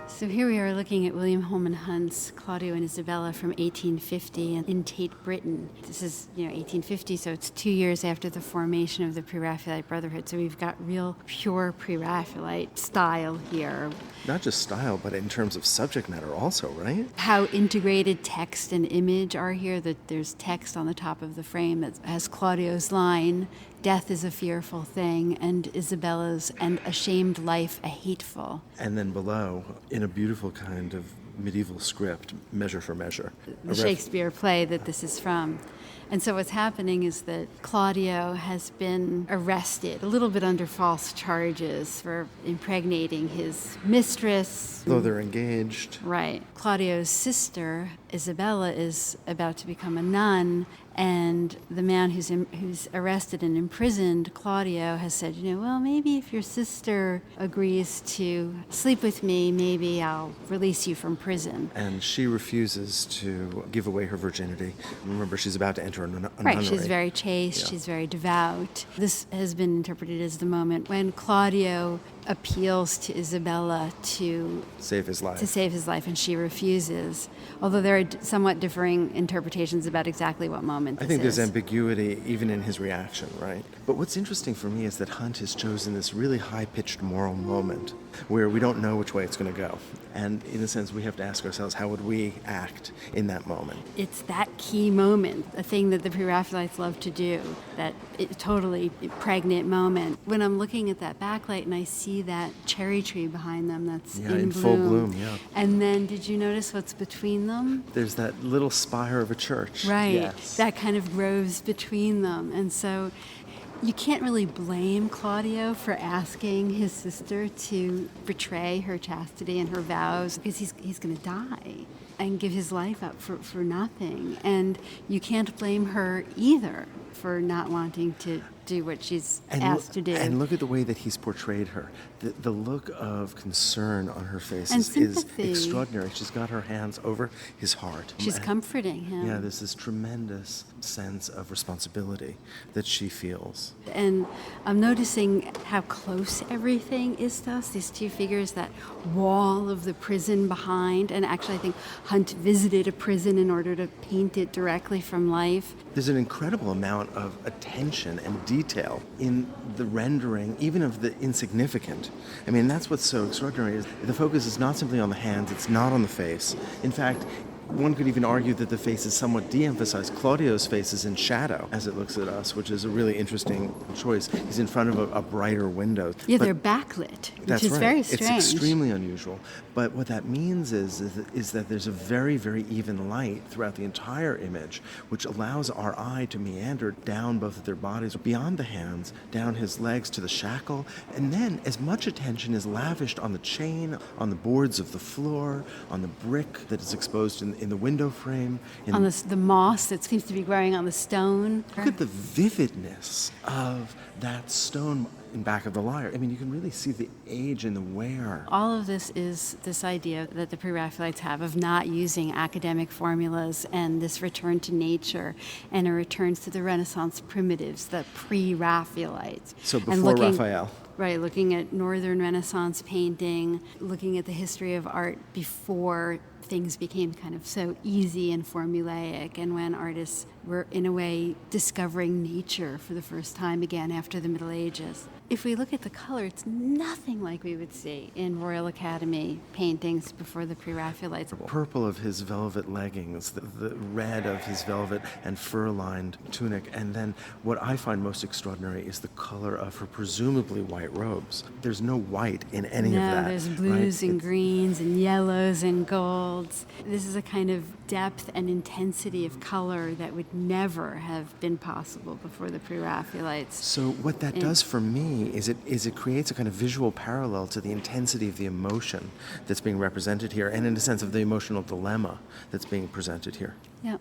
So here we are looking at William Holman Hunt's Claudio and Isabella from 1850 in Tate Britain. This is, 1850, so it's 2 years after the formation of the Pre-Raphaelite Brotherhood. So we've got real pure Pre-Raphaelite style here. Not just style, but in terms of subject matter also, right? How integrated text and image are here, that there's text on the top of the frame that has Claudio's line, "Death is a fearful thing," and Isabella's, "and a shamed life a hateful." And then below, in a beautiful kind of medieval script, measure for measure. The Shakespeare play that this is from. And so what's happening is that Claudio has been arrested, a little bit under false charges for impregnating his mistress. Though they're engaged. Right. Claudio's sister, Isabella, is about to become a nun, and the man who's arrested and imprisoned, Claudio, has said, well, maybe if your sister agrees to sleep with me, maybe I'll release you from prison. And she refuses to give away her virginity. Remember, she's about to enter a nunnery. Right, she's very chaste, she's very devout. This has been interpreted as the moment when Claudio appeals to Isabella to save his life, and she refuses. Although there are somewhat differing interpretations about exactly what moment this is. I think there's ambiguity even in his reaction, right? But what's interesting for me is that Hunt has chosen this really high-pitched moral moment where we don't know which way it's going to go. And in a sense, we have to ask ourselves, how would we act in that moment? It's that key moment, a thing that the Pre-Raphaelites love to do, that totally pregnant moment. When I'm looking at that backlight and I see that cherry tree behind them that's in full bloom, yeah. And then did you notice what's between them? There's that little spire of a church. Right. Yes. That kind of grows between them. And so you can't really blame Claudio for asking his sister to betray her chastity and her vows, because he's going to die and give his life up for nothing. And you can't blame her either for not wanting to do what she's asked to do. And look at the way that he's portrayed her. The look of concern on her face and is extraordinary. She's got her hands over his heart. She's comforting him. Yeah, there's this tremendous sense of responsibility that she feels. And I'm noticing how close everything is to us, these two figures, that wall of the prison behind. And actually, I think Hunt visited a prison in order to paint it directly from life. There's an incredible amount of attention and detail in the rendering, even of the insignificant. I mean, that's what's so extraordinary, is the focus is not simply on the hands, it's not on the face. In fact, one could even argue that the face is somewhat de-emphasized. Claudio's face is in shadow as it looks at us, which is a really interesting choice. He's in front of a brighter window. Yeah, they're backlit, which is right. Very strange. It's extremely unusual. But what that means is that there's a very, very even light throughout the entire image, which allows our eye to meander down both of their bodies, beyond the hands, down his legs to the shackle, and then as much attention is lavished on the chain, on the boards of the floor, on the brick that is exposed in the window frame. On the moss that seems to be growing on the stone. Look at the vividness of that stone in back of the lyre. I mean, you can really see the age and the wear. All of this is this idea that the Pre-Raphaelites have of not using academic formulas, and this return to nature and a return to the Renaissance primitives, the Pre-Raphaelites. So before Raphael. Right, looking at Northern Renaissance painting, looking at the history of art before things became kind of so easy and formulaic, and when artists were, in a way, discovering nature for the first time again after the Middle Ages. If we look at the color, it's nothing like we would see in Royal Academy paintings before the Pre-Raphaelites. Purple of his velvet leggings, the red of his velvet and fur-lined tunic, and then what I find most extraordinary is the color of her presumably white robes. There's no white in any of that. No, there's blues right? and greens and yellows and golds. This is a kind of depth and intensity of color that would never have been possible before the Pre-Raphaelites. So what that does for me is it creates a kind of visual parallel to the intensity of the emotion that's being represented here, and in a sense of the emotional dilemma that's being presented here. Yeah.